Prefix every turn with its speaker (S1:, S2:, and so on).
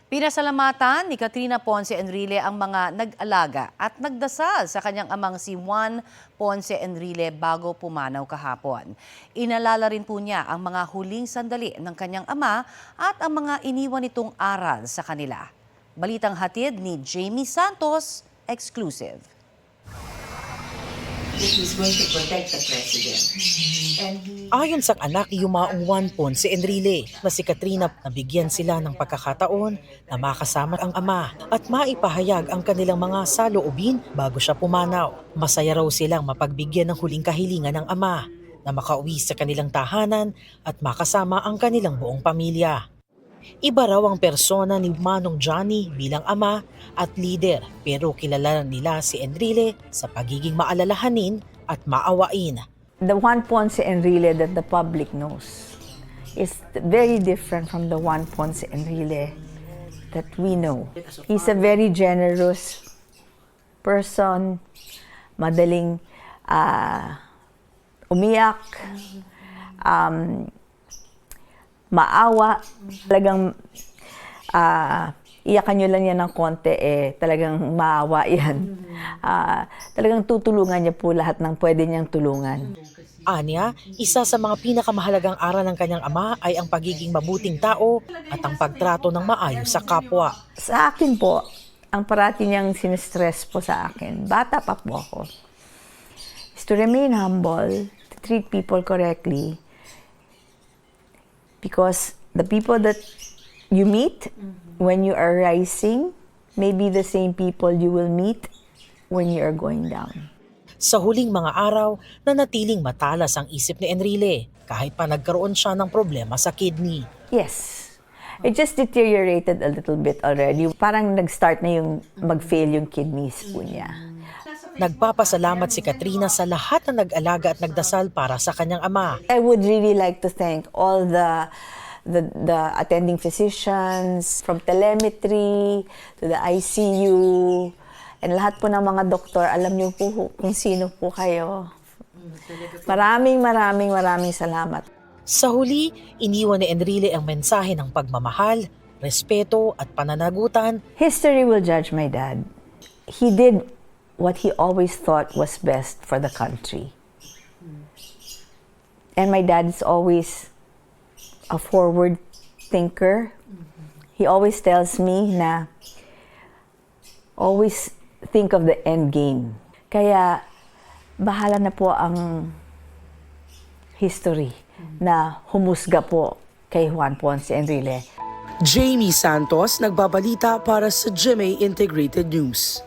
S1: Pinasalamatan ni Katrina Ponce Enrile ang mga nag-alaga at nagdasal sa kanyang amang si Juan Ponce Enrile bago pumanaw kahapon. Inalala rin po niya ang mga huling sandali ng kanyang ama at ang mga iniwan nitong aral sa kanila. Balitang hatid ni Jamie Santos, exclusive.
S2: He's going to protect the president.
S3: Ayon sa anak ni Yumaong Juan Ponce Enrile na si Katrina, nabigyan sila ng pagkakataon na makasama ang ama at maipahayag ang kanilang mga saloobin bago siya pumanaw. Masaya raw silang mapagbigyan ng huling kahilingan ng ama na makauwi sa kanilang tahanan at makasama ang kanilang buong pamilya. Iba raw ang persona ni Manong Johnny bilang ama at leader, pero kilala nila si Enrile sa pagiging maalalahanin at maawain.
S4: The Juan Ponce Enrile that the public knows is very different from the Juan Ponce Enrile that we know. He's a very generous person, madaling umiyak, maawa, talagang iyakan nyo lang yan ng konti, talagang maawa yan. Talagang tutulungan niya po lahat ng pwede niyang tulungan.
S3: Anya, isa sa mga pinakamahalagang aral ng kanyang ama ay ang pagiging mabuting tao at ang pagtrato ng maayos sa kapwa.
S4: Sa akin po, ang parati niyang sinistress po sa akin, bata pa po ako, is to remain humble, to treat people correctly, because the people that you meet when you are rising may be the same people you will meet when you are going down.
S3: Sa huling mga araw, nanatiling matalas ang isip ni Enrile kahit pa nagkaroon siya ng problema sa kidney.
S4: Yes. It just deteriorated a little bit already. Parang nag-start na yung mag-fail yung kidneys po niya.
S3: Nagpapasalamat si Katrina sa lahat na nag-alaga at nagdasal para sa kanyang ama.
S4: I would really like to thank all the attending physicians, from telemetry to the ICU, and lahat po ng mga doktor. Alam niyo po kung sino po kayo. Maraming salamat.
S3: Sa huli, iniwan ni Enrile ang mensahe ng pagmamahal, respeto at pananagutan.
S4: History will judge my dad. He did what he always thought was best for the country. And my dad is always a forward thinker. He always tells me na always think of the end game. Kaya bahala na po ang history na humusga po kay Juan Ponce Enrile.
S3: Jamie Santos, nagbabalita para sa GMA Integrated News.